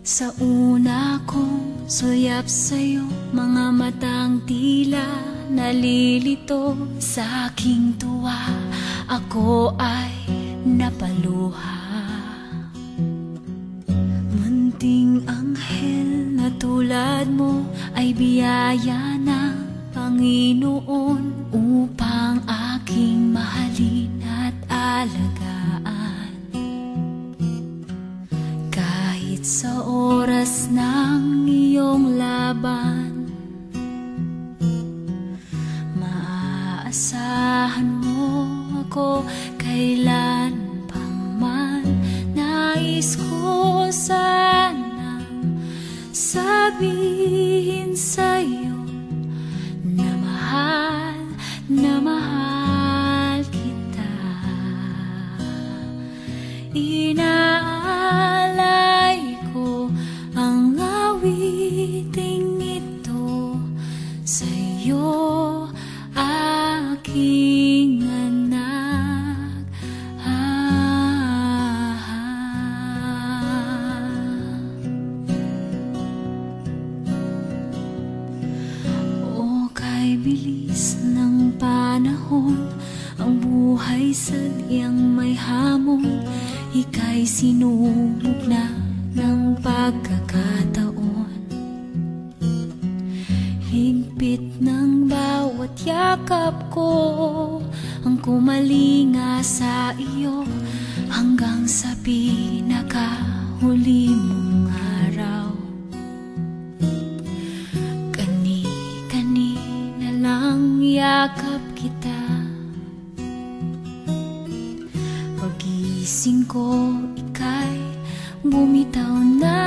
Sa una kong suyap sa'yo, mga matang tila nalilito sa aking tuwa. Ako ay napaluha. Munting anghel na tulad mo ay biyaya ng Panginoon upang aking mahalin at alagaan. Kahit sa oras ng iyong laban, maaasahan mo ako kailan man. Nais ko sanang sabihin sa'yo na mahal kita. Inaalay ko ang awiting ito sa'yo, aking anak. O kay bilis ng panahon, ang buhay sadyang may hamon. Ika'y sinubok na ng pagkakataon. Higpit ng bawat yakap ko ang kumalinga sa iyo, hanggang sa pinakahuli mong araw. Kani-kanina lang yakap kita. Pagising ko, ika'y bumitaw na.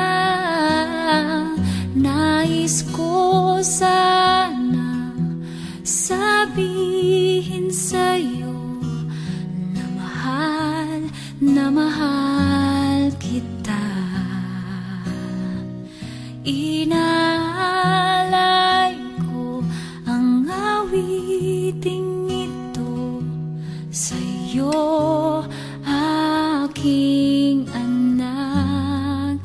Nais ko sana sabihin sa'yo na mahal kita. Inaalay ko ang awiting ito sa'yo, aking anak.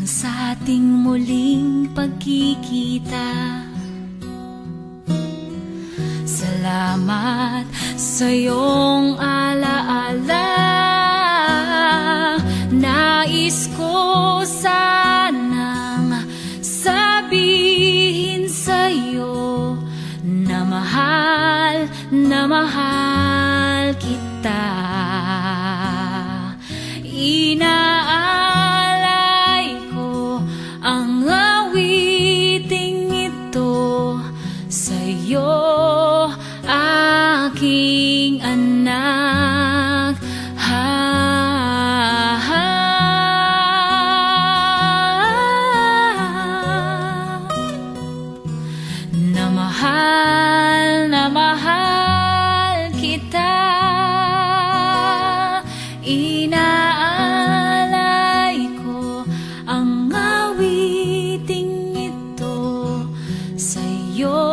Sa ating muling pagkikita, salamat sa iyong alaala. Nais ko sanang sabihin sa'yo na mahal kita. Ang awiting ito sa'yo, aking anak. Na mahal kita. Inaalay ko ang awiting ito sa'yo,